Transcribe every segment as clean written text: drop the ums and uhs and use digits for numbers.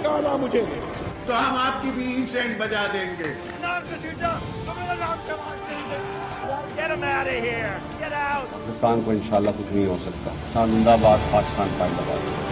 निकाला मुझे तो हम आपकी भी इंसेंट बजा देंगे। Get him out of here. Get out. Pakistan को इंशाल्लाह कुछ नहीं हो सकता। पाकिस्तान जिंदाबाद, पाकिस्तान का जिंदाबाद।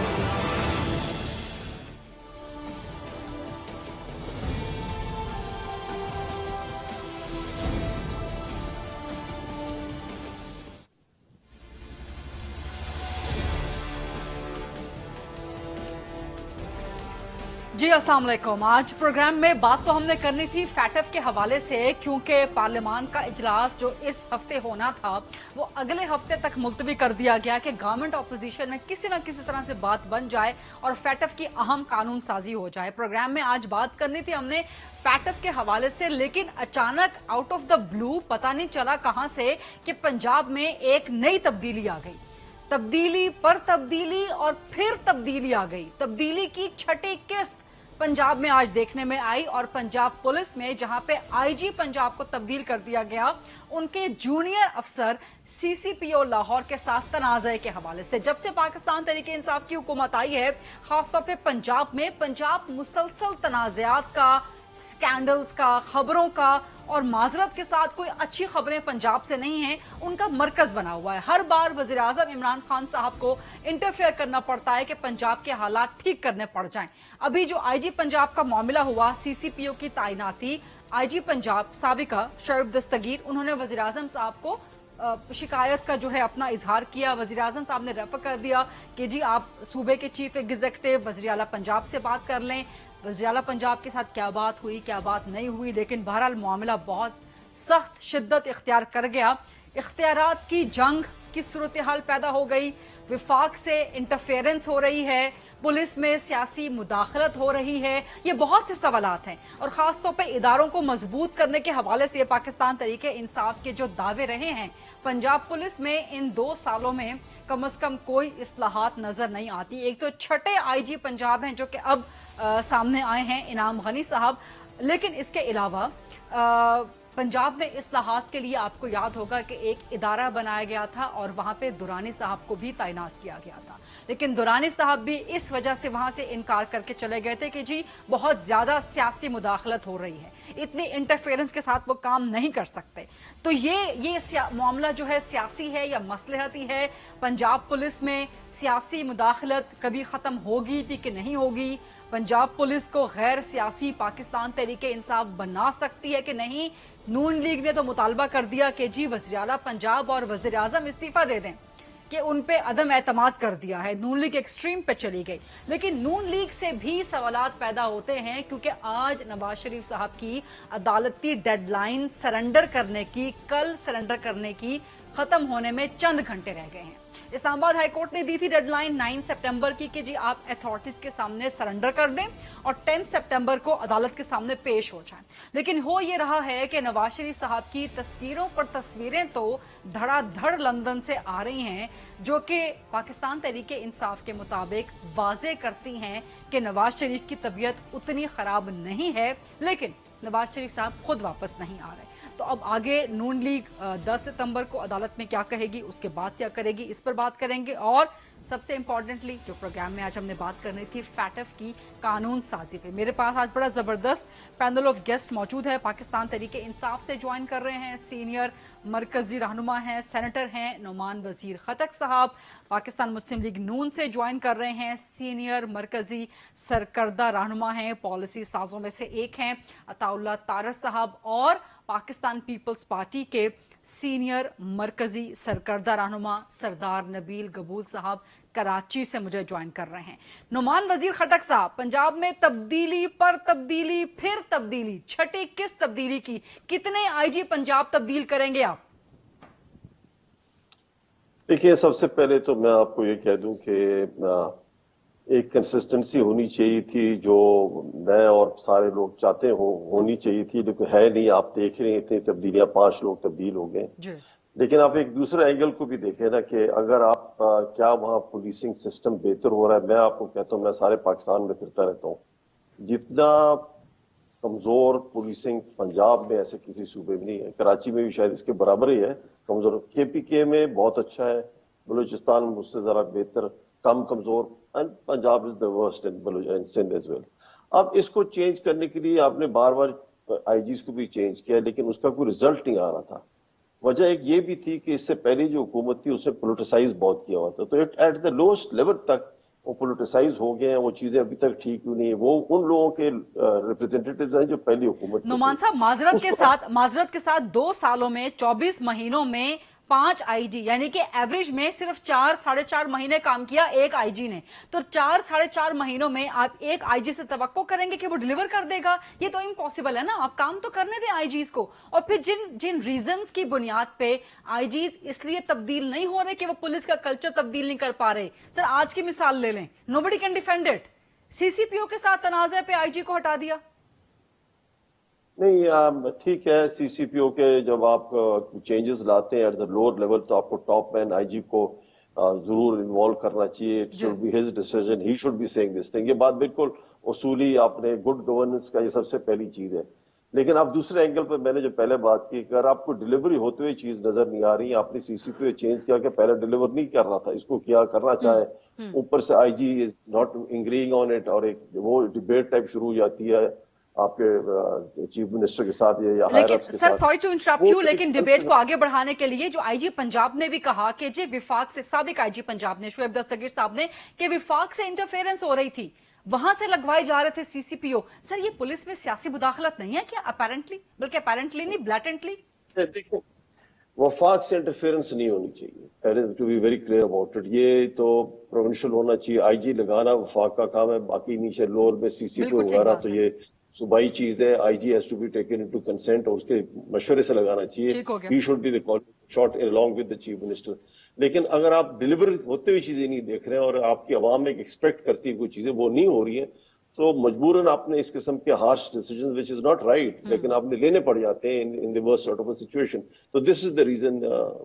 जी अस्सलाम वालेकुम। आज प्रोग्राम में बात तो हमने करनी थी फैटफ के हवाले से, क्योंकि पार्लियामान का इजलास जो इस हफ्ते होना था वो अगले हफ्ते तक मुलतवी कर दिया गया कि गवर्नमेंट अपोजिशन में किसी न किसी तरह से बात बन जाए और फैटफ की अहम कानून साजी हो जाए। प्रोग्राम में आज बात करनी थी हमने फैटफ के हवाले से, लेकिन अचानक आउट ऑफ द ब्लू पता नहीं चला कहां से कि पंजाब में एक नई तब्दीली आ गई। तब्दीली पर तब्दीली और फिर तब्दीली आ गई। तब्दीली की छठी किस्त पंजाब में आज देखने में आई और पंजाब पुलिस में जहां पे आईजी पंजाब को तब्दील कर दिया गया, उनके जूनियर अफसर सीसीपीओ लाहौर के साथ तनाज़े के हवाले से। जब से पाकिस्तान तहरीक इंसाफ की हुकूमत आई है, खासतौर पे पंजाब में, पंजाब मुसलसल तनाज़ात का, स्कैंडल्स का, खबरों का और माजरत के साथ कोई अच्छी खबरें पंजाब से नहीं है, उनका मरकज बना हुआ है। हर बार वजीर आजम इमरान खान साहब को इंटरफेयर करना पड़ता है कि पंजाब के हालात ठीक करने पड़ जाएं। अभी जो आईजी पंजाब का मामला हुआ, सीसीपीओ की तैनाती, आईजी पंजाब साबिका शोएब दस्तगीर, उन्होंने वजीर आजम साहब को शिकायत का जो है अपना इजहार किया। वजीर आजम साहब ने रेफर कर दिया कि जी आप सूबे के चीफ एग्जीक्यूटिव वज़ीर आला पंजाब से बात कर लें। वज़ीर आला पंजाब के साथ क्या बात हुई, क्या बात नहीं हुई, लेकिन बहरहाल मामला बहुत सख्त शिद्दत इख्तियार कर गया। इख्तियारात की जंग की सूरत हाल पैदा हो गई। विफाक से इंटरफेरेंस हो रही है, पुलिस में सियासी मुदाखलत हो रही है, ये बहुत से सवालात हैं। और खास तौर पे इदारों को मजबूत करने के हवाले से पाकिस्तान तहरीक इंसाफ के जो दावे रहे हैं, पंजाब पुलिस में इन 2 सालों में कम से कम कोई इस्लाहात नजर नहीं आती। एक तो छठे आईजी पंजाब हैं जो कि अब सामने आए हैं, इनाम गनी साहब, लेकिन इसके अलावा पंजाब में इस्लाहात के लिए आपको याद होगा कि एक इदारा बनाया गया था और वहां पे दुरानी साहब को भी तैनात किया गया था, लेकिन दुरानी साहब भी इस वजह से वहां से इनकार करके चले गए थे कि जी बहुत ज्यादा सियासी मुदाखलत हो रही है, इतनी इंटरफेरेंस के साथ वो काम नहीं कर सकते। तो ये मामला जो है सियासी है या मसलहती है? पंजाब पुलिस में सियासी मुदाखलत कभी खत्म होगी भी कि नहीं होगी? पंजाब पुलिस को गैर सियासी पाकिस्तान तहरीक इंसाफ बना सकती है कि नहीं? नून लीग ने तो मुतालबा कर दिया कि जी वज़ीर आला पंजाब और वज़ीर आज़म इस्तीफा दे दें, कि उन पे अदम एतमाद कर दिया है। नून लीग एक्सट्रीम पे चली गई, लेकिन नून लीग से भी सवालात पैदा होते हैं क्योंकि आज नवाज शरीफ साहब की अदालती डेडलाइन सरेंडर करने की, कल सरेंडर करने की खत्म होने में चंद घंटे रह गए हैं। इस्लामाबाद हाई कोर्ट ने दी थी डेडलाइन 9 सितंबर की कि जी आप अथॉरिटीज के सामने सरेंडर कर दें और 10 सितंबर को अदालत के सामने पेश हो जाएं। लेकिन हो ये रहा है कि नवाज शरीफ साहब की तस्वीरों पर तस्वीरें तो धड़ाधड़ लंदन से आ रही हैं, जो कि पाकिस्तान तहरीक इंसाफ के मुताबिक वाजे करती हैं कि नवाज शरीफ की तबीयत उतनी खराब नहीं है, लेकिन नवाज शरीफ साहब खुद वापस नहीं आ रहे। तो अब आगे नून लीग 10 सितंबर को अदालत में क्या कहेगी, उसके बाद क्या करेगी, इस पर बात करेंगे। और सबसे इंपॉर्टेंटली जो प्रोग्राम में आज हमने बात करनी थी फैटफ की कानून साजी पे, मेरे पास आज बड़ा जबरदस्त पैनल ऑफ गेस्ट मौजूद है। पाकिस्तान तहरीक इंसाफ से ज्वाइन कर रहे हैं सीनियर मरकजी रहनुमा हैं, सेनेटर हैं नोमान वजीर खटक साहब। पाकिस्तान मुस्लिम लीग नून से ज्वाइन कर रहे हैं सीनियर मरकजी सरकर्दा रहनुमा हैं, पॉलिसी साजों में से एक हैं अताउल्लाह तारस साहब। और पाकिस्तान पीपल्स पार्टी के सीनियर मरकजी सरकर्दा रहनुमा सरदार नबील गबूल साहब कराची से मुझे ज्वाइन कर रहे हैं। नोमान वजीर खटक साहब, पंजाब में तब्दीली पर तब्दीली फिर तब्दीली, छठी किस तब्दीली की, कितने आईजी पंजाब तब्दील करेंगे आप? देखिए, सबसे पहले तो मैं आपको ये कह दूं कि एक कंसिस्टेंसी होनी चाहिए थी जो मैं और सारे लोग चाहते होनी चाहिए थी, लेकिन है नहीं। आप देख रहे हैं इतनी तब्दीलियां, 5 लोग तब्दील हो गए। लेकिन आप एक दूसरे एंगल को भी देखें ना कि अगर आप क्या वहां पुलिसिंग सिस्टम बेहतर हो रहा है। मैं आपको कहता हूं, मैं सारे पाकिस्तान में फिरता रहता हूं, जितना कमजोर पुलिसिंग पंजाब में ऐसे किसी सूबे में नहीं है। कराची में भी शायद इसके बराबर ही है कमजोर। KPK में बहुत अच्छा है, बलूचिस्तान में उससे जरा बेहतर, कम कमजोर and Punjab is the worst in Sindh as well. اب اس کو چینج کرنے کے لیے آپ نے بار بار آئی جیز کو بھی چینج کیا لیکن اس کا کوئی رزلٹ نہیں آ رہا تھا. وجہ ایک یہ بھی تھی کہ اس سے پہلے جو حکومت تھی اس نے پولیٹیسائز بہت کیا ہوا تھا, تو ایٹ دا لوسٹ لیول تک وہ پولیٹیسائز ہو گئے ہیں, وہ چیزیں ابھی تک ٹھیک کیوں نہیں ہے. وہ ان لوگوں کے ریپرزینٹیٹیوز ہیں جو پہلی حکومت. نعمان صاحب معذرت کے ساتھ 2 سالوں میں 24 مہینوں میں 5 آئی جی, یعنی کہ ایوریج میں صرف 4-4.5 مہینے کام کیا ایک آئی جی نے. تو 4-4.5 مہینوں میں آپ ایک آئی جی سے توقع کریں گے کہ وہ ڈیلیور کر دے گا؟ یہ تو امپاسبل ہے نا. آپ کام تو کرنے دیں آئی جیز کو. اور پھر جن ریزنز کی بنیاد پہ آئی جیز اس لیے تبدیل نہیں ہو رہے کہ وہ پولیس کا کلچر تبدیل نہیں کر پا رہے. سر آج کی مثال لے لیں, نوبڈی کین ڈیفینڈ اٹ. سی سی پی او کے ساتھ تنازع پہ آئی جی کو ہٹا دیا. نہیں ٹھیک ہے, سی سی پی او کے جب آپ چینجز لاتے ہیں ایٹ دا لوور لیول تو آپ کو ٹاپ مین آئی جی کو ضرور انوالو کرنا چاہیے. It should be his decision, he should be seeing this thing. یہ بات بالکل اصولی آپ نے گڈ گورننس کا یہ سب سے پہلی چیز ہے. لیکن آپ دوسرے اینگل پہ میں نے جو پہلے بات کی, اگر آپ کو ڈلیوری ہوتے ہوئے چیز نظر نہیں آ رہی, آپ نے سی سی پی او چینج کیا کہ پہلے ڈلیور نہیں کر رہا تھا, اس کو کیا کرنا چاہے, اوپر سے آئی جی از ناٹ انگریئنگ آن اٹ, اور ایک وہ ڈبیٹ ٹائپ شروع ہو جاتی ہے آپ کے چیف منسٹر کے ساتھ یا ہائر اپس کے ساتھ. Sir sorry to interrupt you, لیکن ڈیبیٹ کو آگے بڑھانے کے لیے جو آئی جی پنجاب نے بھی کہا کہ جی وفاق سے, سابق آئی جی پنجاب نے شعیب دستگیر صاحب نے, کہ وفاق سے انٹرفیئرنس ہو رہی تھی, وہاں سے لگوائے جا رہے تھے سی سی پی او. سر یہ پولیس میں سیاسی مداخلت نہیں ہے کیا اپیرنٹلی, بلکہ اپیرنٹلی نہیں بلیٹنٹلی؟ وفاق سے انٹرفیئرنس نہیں ہونی چاہیے, to be very clear about it. یہ تو پروونشل ہونا چاہیے, آئی جی لگانا وفاق کا کام ہے, باقی نیچے لوور میں سی سی پی او وغیرہ تو یہ صوبائی چیز ہے. I G has to be taken into consent, اور اس کے مشورے سے لگانا چاہیے. He should be the shot along with the chief minister. لیکن اگر آپ ڈلیور ہوتے ہوئی چیزیں نہیں دیکھ رہے ہیں اور آپ کی عوام ایک ایکسپیکٹ کرتی ہے کوئی چیزیں وہ نہیں ہو رہی ہیں, تو مجبوراً آپ نے اس قسم کے harsh decisions which is not right, لیکن آپ نے لینے پڑ جاتے ہیں in the worst sort of a situation. So this is the reason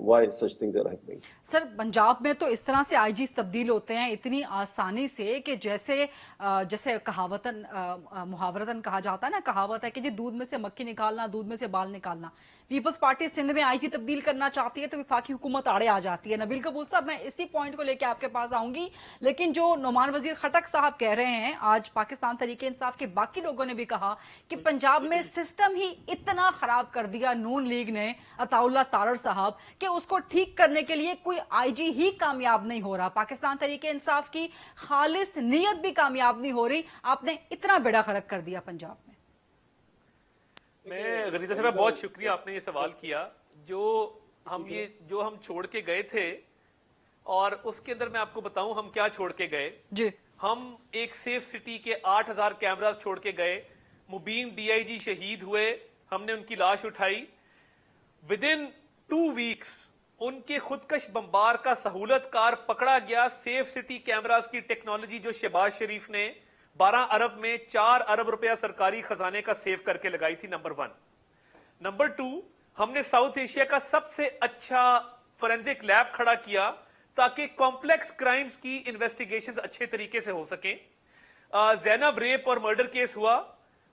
why such things are happening. سر پنجاب میں تو اس طرح سے آئی جیز تبدیل ہوتے ہیں اتنی آسانی سے کہ جیسے کہاوتاً محاورتاً کہا جاتا ہے نا, کہاوت ہے کہ جی دودھ میں سے مکھی نکالنا, دودھ میں سے بال نکالنا. پیپلز پارٹی سندھ میں آئی جی تبدیل کرنا چاہتی ہے تو وفاقی حکومت آڑے آ جاتی ہے. نبیل قبول صاحب, میں اسی پوائنٹ کو لے کے آپ کے پاس آؤں گی, لیکن جو نعمان وزیر خٹک صاحب کہہ رہے ہیں, آج پاکستان تحریک انصاف کے باقی لوگوں نے بھی کہا کہ پنجاب میں سسٹم ہی اتنا خراب کر دیا نون لیگ نے, عطا اللہ تارڑ صاحب, کہ اس کو ٹھیک کرنے کے لیے کوئی آئی جی ہی کامیاب نہیں ہو رہا. پاکستان تحریک انصاف کی خالص نیت بھی کامیاب نہیں ہو رہی. آپ نے اتنا بیڑا غرق کر دیا پنجاب میں. میں غریزہ صاحب بہت شکریہ, آپ نے یہ سوال کیا. جو ہم چھوڑ کے گئے تھے, اور اس کے اندر میں آپ کو بتاؤں ہم کیا چھوڑ کے گئے. جی, ہم ایک سیف سٹی کے 8000 کیمراز چھوڑ کے گئے. مبین ڈی آئی جی شہید ہوئے, ہم نے ان کی لاش اٹھائی. ودن 2 ویکس ان کے خودکش بمبار کا سہولت کار پکڑا گیا. سیف سٹی کیمراز کی ٹیکنالوجی جو شہباز شریف نے 12 ارب میں 4 ارب روپیہ سرکاری خزانے کا سیو کر کے لگائی تھی, نمبر 1. نمبر 2, ہم نے ساؤتھ ایشیا کا سب سے اچھا فورینزک لیب کھڑا کیا تاکہ کمپلیکس کرائمز کی انویسٹیگیشنز اچھے طریقے سے ہو سکیں. زینب ریپ اور مرڈر کیس ہوا,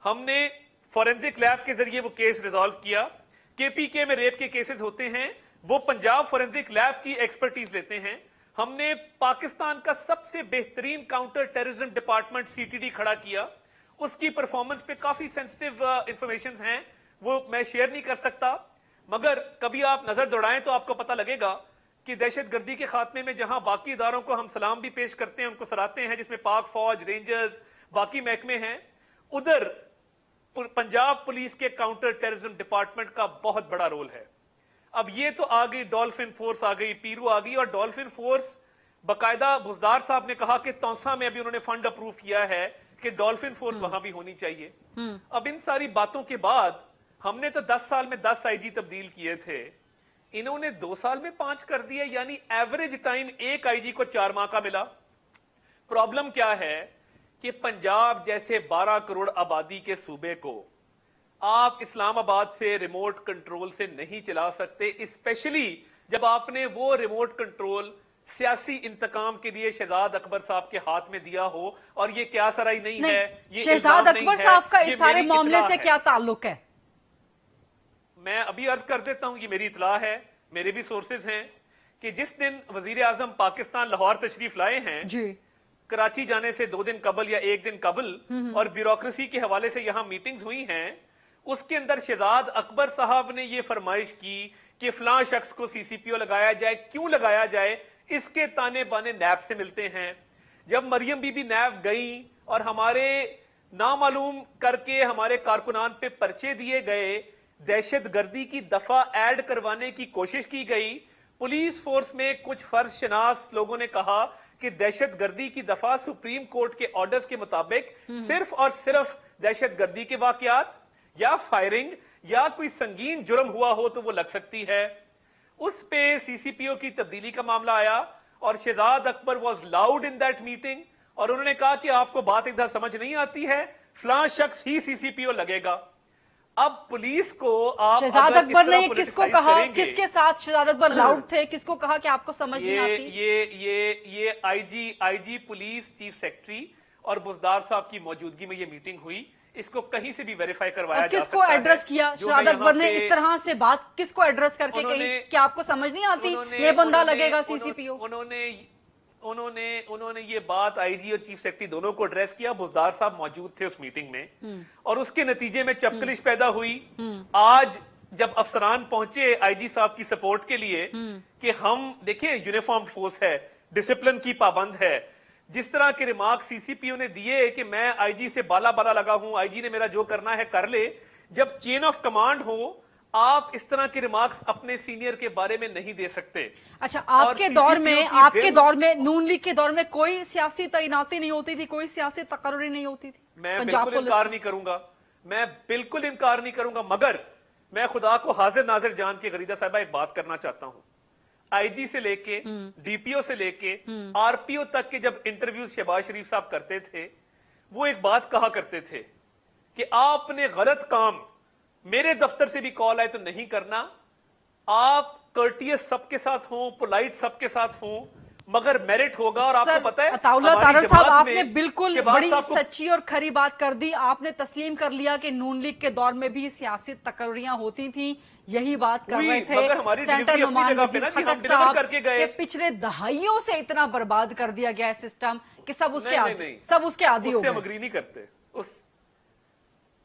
ہم نے فورینزک لیب کے ذریعے وہ کیس ریزالو کیا. کے پی کے میں ریپ کے کیسز ہوتے ہیں, وہ پنجاب فورینزک لیب کی ایکسپرٹیز لیتے ہیں. ہم نے پاکستان کا سب سے بہترین counter terrorism department C T D کھڑا کیا. اس کی پرفارمنس پہ کافی سینسٹیو انفارمیشنز ہیں, وہ میں شیئر نہیں کر سکتا, مگر کبھی آپ نظر دوڑائیں تو آپ کو پتہ لگے گا کہ دہشت گردی کے خاتمے میں جہاں باقی اداروں کو ہم سلام بھی پیش کرتے ہیں, ان کو سراہتے ہیں, جس میں پاک فوج, رینجرز, باقی محکمے ہیں, ادھر پنجاب پولیس کے کاؤنٹر ٹیررزم ڈپارٹمنٹ کا بہت بڑا رول ہے. اب یہ تو آ گئی ڈولفن فورس, آ گئی پیرو آ گئی, اور ڈولفن فورس باقاعدہ بزدار صاحب نے کہا کہ تونسا میں ابھی انہوں نے فنڈ اپروو کیا ہے کہ ڈولفن فورس وہاں بھی ہونی چاہیے. اب ان ساری باتوں کے بعد ہم نے تو 10 سال میں 10 آئی جی تبدیل کیے تھے, انہوں نے 2 سال میں 5 کر دیا, یعنی ایوریج ٹائم ایک آئی جی کو 4 ماہ کا ملا. پرابلم کیا ہے کہ پنجاب جیسے 12 کروڑ آبادی کے صوبے کو آپ اسلام آباد سے ریموٹ کنٹرول سے نہیں چلا سکتے, اسپیشلی جب آپ نے وہ ریموٹ کنٹرول سیاسی انتقام کے لیے شہزاد اکبر صاحب کے ہاتھ میں دیا ہو. اور یہ کیا سرائی نہیں ہے, یہ شہزاد اکبر صاحب کا اس سارے معاملے سے کیا تعلق ہے؟ میں ابھی عرض کر دیتا ہوں, یہ میری اطلاع ہے, میرے بھی سورسز ہیں, کہ جس دن وزیر اعظم پاکستان لاہور تشریف لائے ہیں, कराची जाने से 2 दिन कबल या 1 दिन कबल और ब्यूरोक्रेसी के हवाले से यहां मीटिंग्स हुई हैं, उसके अंदर शहजाद अकबर साहब ने ये फरमाइश की कि फलां शख्स को सीसीपीओ लगाया जाए। क्यों लगाया जाए, इसके ताने बाने नैब से मिलते हैं। जब मरियम बीबी नैब गई और हमारे नामालूम करके हमारे कारकुनान पे पर्चे दिए गए, दहशत गर्दी की दफा ऐड करवाने की कोशिश की गई, पुलिस फोर्स में कुछ फर्ज शनास लोगों ने कहा कि दहशत गर्दी की दफा सुप्रीम कोर्ट के ऑर्डर्स के मुताबिक सिर्फ और सिर्फ दहशत गर्दी के वाकयात या फायरिंग या कोई संगीन जुर्म हुआ हो तो वो लग सकती है। उस पे सीसीपीओ की तब्दीली का मामला आया और Shahzad Akbar was loud in that meeting और उन्होंने कहा कि आपको बात इधर समझ नहीं आती है, फलां शख्स ही सीसीपीओ लगेगा। अब पुलिस को आप शहजाद अगर अकबर इस ने तरह ये किसको politicize कहा, करेंगे, किसके साथ शहजाद अकबर लाउड थे, किसको कहा कि आपको समझ नहीं आती? ये आईजी पुलिस चीफ सेक्रेटरी और बुजदार साहब की मौजूदगी में ये मीटिंग हुई। इसको कहीं से भी वेरीफाई करवाया और जा किसको सकता है। एड्रेस किया जो शहजाद मैं अकबर ने यहाँ इस पे- तरह से बात किसको एड्रेस करके कही उन्होंने- कि आपको समझ नहीं आती, ये बंदा लगेगा सीसीपीओ? उन्होंने ये बात आईजी और चीफ सेक्रेटरी दोनों को एड्रेस किया। बुजदार साहब मौजूद थे उस मीटिंग में और उसके नतीजे में चपकलिश पैदा हुई। आज जब अफसरान पहुंचे आईजी साहब की सपोर्ट के लिए कि हम देखिए यूनिफॉर्म फोर्स है, डिसिप्लिन की पाबंद है, जिस तरह के रिमार्क सीसीपीओ ने दिए कि मैं आईजी से बाला बाला लगा हूं, आईजी ने मेरा जो करना है कर ले, जब चेन ऑफ कमांड हो आप इस तरह के रिमार्क्स अपने सीनियर के बारे में नहीं दे सकते। अच्छा, और आपके दौर में CCPO की नून लीग के दौर में कोई सियासी तैनाती नहीं होती थी, कोई सियासी तकर्री नहीं होती थी मैं पंजाब बिल्कुल पुलिस इनकार में? नहीं करूंगा, मैं बिल्कुल इनकार नहीं करूंगा, मगर मैं खुदा को हाजिर नाजिर जान के गरीदा साहिबा एक बात करना चाहता हूं। आईजी से लेके डीपीओ से लेके आरपीओ तक के जब इंटरव्यू शहबाज शरीफ साहब करते थे, वो एक बात कहा करते थे कि आपने गलत काम, मेरे दफ्तर से भी कॉल आए तो नहीं करना, आप कर्टियस सबके साथ हों, पोलाइट सबके साथ हों, मगर मेरिट होगा। और आपको पता है अताउल्लाह हमारी तारड़ साहब, जमात आपने में बिल्कुल शहबाज बड़ी साहब को- सच्ची और खरी बात कर दी। आपने तस्लीम कर लिया कि नून लीग के दौर में भी सियासी तकर्रियां होती थी, यही बात कर हुई, रहे थे मगर हमारी सेंटर डिलीवरी अपनी नुमान जगह पे वजीर ना जी, हम खटक डिलीवर साहब करके गए। कि पिछले दहाइयों से इतना बर्बाद कर दिया गया है सिस्टम कि सब उसके नहीं। सब उसके आदी हो उससे हम गए। अग्री नहीं करते।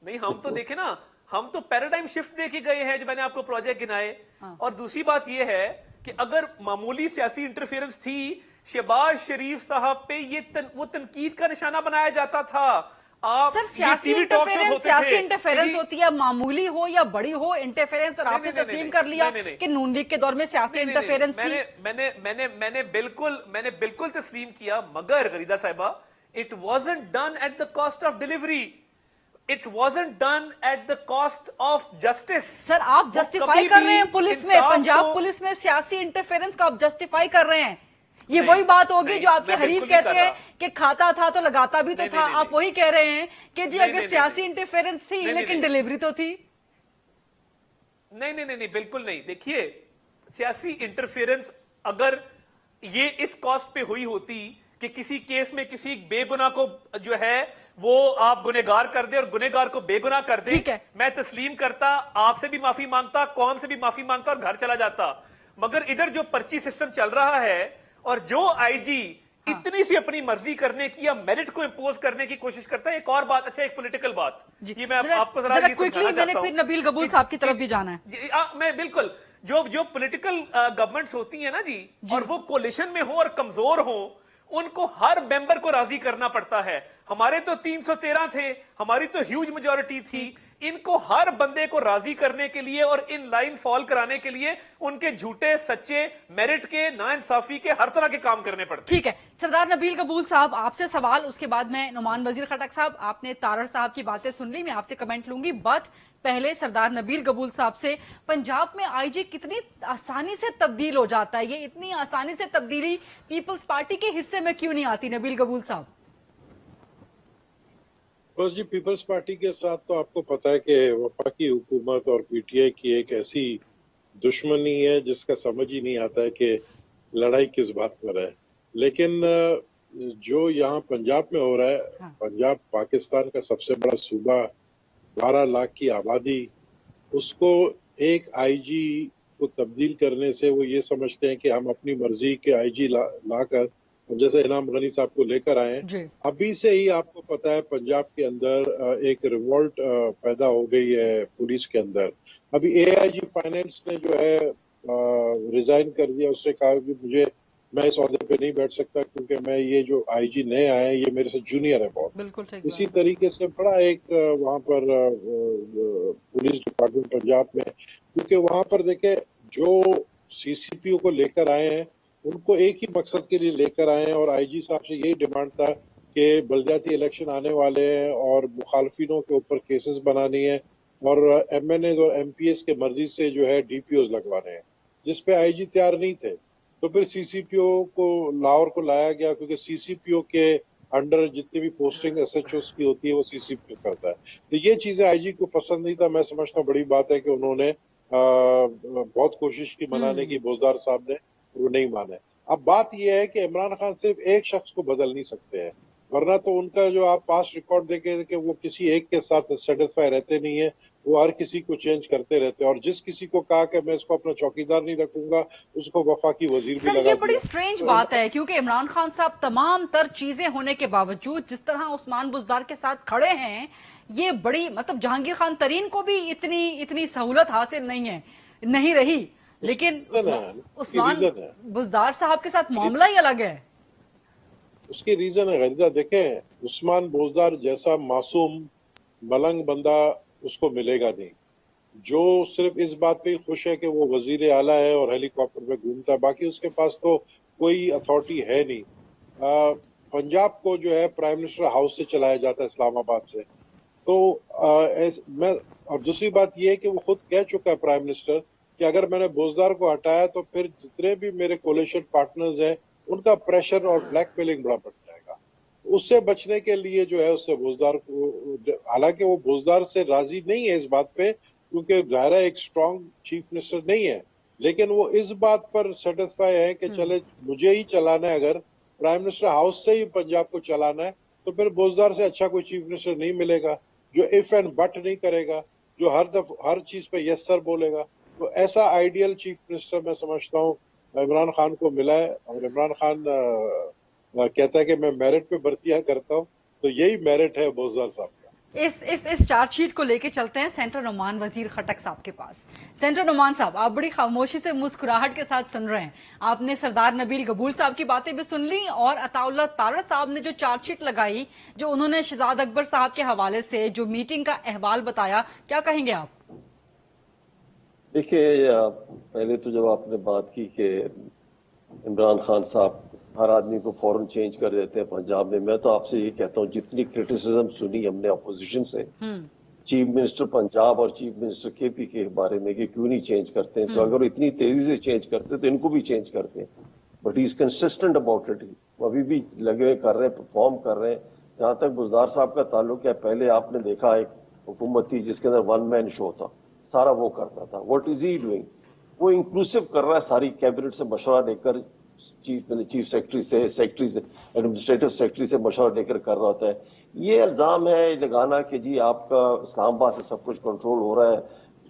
नहीं, हम तो देखे ना, हम तो पैराडाइम शिफ्ट देके गए हैं जो मैंने आपको प्रोजेक्ट गिनाए। और दूसरी बात यह है कि अगर मामूली सियासी इंटरफेरेंस थी, शहबाज शरीफ साहब पे वो तनकीद का निशाना बनाया जाता था। आप सर, सियासी इंटरफेरेंस होती है, मामूली हो या बड़ी हो इंटरफेरेंस, और आपने तस्लीम कर लिया कि नून लीग के दौर में सियासी इंटरफेरेंस थी। मैंने बिल्कुल तस्लीम किया, मगर गरीदा साहिबा, it wasn't done at the cost of delivery, it wasn't done at the cost of justice. Sir, आप जस्टिफाई कर रहे हैं पुलिस में, पंजाब पुलिस में सियासी इंटरफेरेंस को आप जस्टिफाई कर रहे हैं। ये वही बात होगी जो आपके हरीफ कहते हैं कि खाता था तो लगाता भी तो था। आप वही कह रहे हैं कि जी अगर सियासी इंटरफेरेंस थी लेकिन डिलीवरी तो थी। नहीं, बिल्कुल नहीं। देखिए, सियासी इंटरफेरेंस अगर ये इस कॉस्ट पे हुई होती कि किसी केस में किसी बेगुनाह को जो है वो आप गुनहगार कर दे और गुनहगार को बेगुनाह कर दे, ठीक है, मैं तस्लीम करता, आपसे भी माफी मांगता, कौम से भी माफी मांगता और घर चला जाता। मगर इधर जो पर्ची सिस्टम चल रहा है और जो आईजी इतनी सी अपनी मर्जी करने की या मेरिट को इंपोज करने की कोशिश करता है। एक और बात, अच्छा एक पॉलिटिकल बात, ये मैं आपको जरा क्विकली, मैंने फिर नबील कबूल साहब की तरफ भी जाना है। मैं बिल्कुल, जो पॉलिटिकल गवर्नमेंट्स होती है ना जी, और वो कोलिशन में हो और कमजोर हो, उनको हर मेंबर को राजी करना पड़ता है। हमारे तो 313 थे, हमारी तो ह्यूज मेजॉरिटी थी। इनको हर बंदे को राजी करने के लिए और इन लाइन फॉल कराने के लिए उनके झूठे सच्चे मेरिट के नाइंसाफी के हर तरह के काम करने पड़ते। ठीक है, सरदार नबील कबूल साहब, आपसे सवाल, उसके बाद मैं नुमान वजीर खटक साहब, आपने तारड़ साहब की बातें सुन ली, मैं आपसे कमेंट लूंगी, बट पहले सरदार नबील कबूल साहब से, पंजाब में आईजी कितनी आसानी से तब्दील हो जाता है, ये इतनी आसानी से तब्दीली पीपल्स पार्टी के हिस्से में क्यों नहीं आती नबील कबूल साहब? बस जी, पीपल्स पार्टी के साथ तो आपको पता है कि वफाकी हुकूमत और पीटीआई की एक ऐसी दुश्मनी है जिसका समझ ही नहीं आता है कि लड़ाई किस बात पर है। लेकिन जो यहाँ पंजाब में हो रहा है, पंजाब पाकिस्तान का सबसे बड़ा सूबा, 12 लाख की आबादी, उसको एक आईजी को तब्दील करने से वो ये समझते हैं कि हम अपनी मर्जी के आईजी लाकर जैसे इनाम गनी साहब को लेकर आए हैं, जी। अभी से ही आपको पता है पंजाब के अंदर एक रिवोल्ट पैदा हो गई है पुलिस के अंदर। अभी एआईजी फाइनेंस ने जो है रिजाइन कर दिया, उससे कहा कि मैं इस ओहदे पे नहीं बैठ सकता क्योंकि मैं ये जो आईजी नए आए हैं ये मेरे से जूनियर है बहुत। बिल्कुल ठीक इसी बात। तरीके से बड़ा एक वहां पर पुलिस डिपार्टमेंट पंजाब में, क्योंकि वहां पर देखे जो सीसीपीओ को लेकर आए हैं उनको एक ही मकसद के लिए लेकर आए हैं और आईजी साहब से यही डिमांड था कि बलदियाती इलेक्शन आने वाले हैं और मुखालफिनों के ऊपर केसेस बनानी है और एमएनए और एमपीएस के मर्जी से जो है डीपीओ लगवाने हैं, जिसपे आईजी तैयार नहीं थे। तो फिर सीसीपीओ को लाहौर को लाया गया क्योंकि सीसीपीओ के अंडर जितनी भी पोस्टिंग एसएचओस की होती है वो सीसीपीओ करता है। तो ये चीजें आईजी को पसंद नहीं था। मैं समझता हूँ बड़ी बात है कि उन्होंने बहुत कोशिश की मनाने की बोजदार साहब ने, वो नहीं माने। अब बात यह है कि इमरान खान सिर्फ एक शख्स को बदल नहीं सकते हैं, वरना तो उनका जो आप पास्ट रिकॉर्ड देखें कि वो किसी एक के साथ सेटिस्फाई रहते नहीं है, वो हर किसी को चेंज करते रहते हैं और जिस किसी को कहा कि मैं इसको अपना चौकीदार नहीं रखूंगा उसको वफाकी वजीर भी सर लगा ये बड़ी दिया। स्ट्रेंज बात है क्योंकि इमरान खान साहब तमाम तर चीजें होने के बावजूद जिस तरह उस्मान बुज़दार के साथ खड़े हैं, ये बड़ी मतलब जहांगीर खान तरीन को भी इतनी सहूलत हासिल नहीं रही, लेकिन उस्मान बुज़दार साहब के साथ मामला ही अलग है। उसकी रीजन है गरीदा, देखें उस्मान बुज़दार जैसा मासूम मलंग बंदा उसको मिलेगा नहीं, जो सिर्फ इस बात पे ही खुश है कि वो वजीर आला है और हेलीकॉप्टर पे घूमता है, बाकी उसके पास तो कोई अथॉरिटी है नहीं। पंजाब को जो है प्राइम मिनिस्टर हाउस से चलाया जाता है, इस्लामाबाद से। तो मैं और दूसरी बात ये है कि वो खुद कह चुका है प्राइम मिनिस्टर कि अगर मैंने बुज़दार को हटाया तो फिर जितने भी मेरे कोलिशन पार्टनर्स हैं उनका प्रेशर और ब्लैकमेलिंग बड़ा बढ़ जाएगा। उससे बचने के लिए जो है उससे बुज़दार को, हालांकि वो बुज़दार से राजी नहीं है इस बात पे क्योंकि ज़ाहिर है एक स्ट्रॉन्ग चीफ मिनिस्टर नहीं है, लेकिन वो इस बात पर सेटिस्फाई है कि चले मुझे ही चलाना है, अगर प्राइम मिनिस्टर हाउस से ही पंजाब को चलाना है तो फिर बुज़दार से अच्छा कोई चीफ मिनिस्टर नहीं मिलेगा जो इफ एंड बट नहीं करेगा, जो हर चीज पे यस सर बोलेगा। तो ऐसा आइडियल चीफ मिनिस्टर मैं समझता हूँ इमरान खान को मिला है और इमरान खान कहता है कि मैं मेरिट पे भर्तियां करता हूँ, तो यही मेरिट है बुज़दार साहब का। इस चार्जशीट को लेके चलते हैं सेंटर नुमान वजीर खटक साहब के पास। सेंटर नुमान साहब, आप बड़ी खामोशी से मुस्कुराहट के साथ सुन रहे हैं। आपने सरदार नबील गबूल साहब की बातें भी सुन ली और अताउल्लाह तारड़ साहब ने जो चार्जशीट लगाई, जो उन्होंने शहजाद अकबर साहब के हवाले से जो मीटिंग का अहवाल बताया, क्या कहेंगे आप? देखिए, पहले तो जब आपने बात की कि इमरान खान साहब हर आदमी को फौरन चेंज कर देते हैं पंजाब में, मैं तो आपसे ये कहता हूँ जितनी क्रिटिसिज्म सुनी हमने अपोजिशन से चीफ मिनिस्टर पंजाब और चीफ मिनिस्टर केपी के बारे में कि क्यों नहीं चेंज करते हैं, तो अगर इतनी तेजी से चेंज करते तो इनको भी चेंज करते हैं, but he is consistent about it. अभी भी लगे हुए कर रहे हैं, परफॉर्म कर रहे हैं। जहां तक बुज़दार साहब का ताल्लुक है, पहले आपने देखा एक हुकूमत थी जिसके अंदर वन मैन शो था, सारा वो करता था। What is he doing? वो इंक्लूसिव कर रहा है, सारी कैबिनेट से मशवरा लेकर, चीफ सेक्रेटरी से एडमिनिस्ट्रेटिव सेक्रेटरी से मशवरा लेकर कर रहा होता है। ये इल्जाम है लगाना कि जी आपका इस्लामाबाद से सब कुछ कंट्रोल हो रहा है,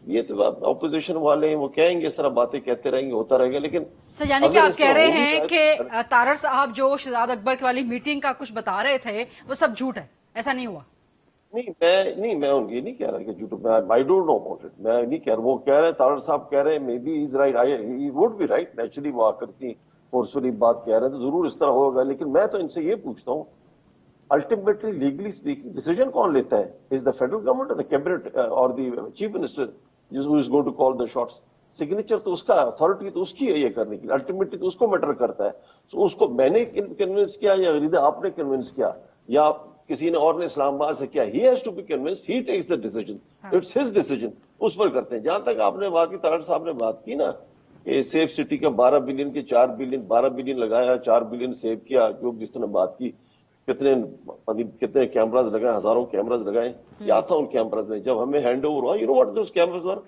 ये तो अपोजिशन वाले हैं, वो कहेंगे इस तरह बातें कहते रहेंगे, होता रहेगा। लेकिन सर यानी कि आप कह रहे हैं कि तारड़ साहब जो शहजाद अकबर वाली मीटिंग का कुछ बता रहे थे वो सब झूठ है, ऐसा नहीं हुआ? मैं ये नहीं कह रहा कि झूठ, I don't know about it, मैं नहीं कह रहा। वो कह रहे हैं, तारड़ साहब कह रहे हैं, may be is right, he would be right naturally, वो आकर की फोर्सफुली बात कह रहे हैं तो जरूर इस तरह होगा। लेकिन मैं तो इनसे ये पूछता हूँ, अल्टीमेटली लीगली स्पीकिंग डिसीजन कौन लेता है? Is the federal government, the cabinet और the chief minister who is going to call the shots? Signature तो उसका, अथॉरिटी तो उसकी है ये करने की, अल्टीमेटली तो उसको मैटर करता है। तो उसको मैंने कन्विंस किया या गरीदा आपने कन्विंस किया या किसी ने और ने इस्लामाबाद से किया, he has to be convinced, he takes the decision, it's his decision, उस पर करते हैं। जहां तक आपने बात की, तारड़ साहब ने बात की ना, सेफ सिटी का 12 बिलियन के 12 बिलियन लगाया, 4 बिलियन सेव किया, जो जिस तरह बात की, कितने कैमराज लगाए, हजारों कैमराज लगाए। क्या था उन कैमराज में जब हमें हैंड ओवर हुआ? You know what those cameras were?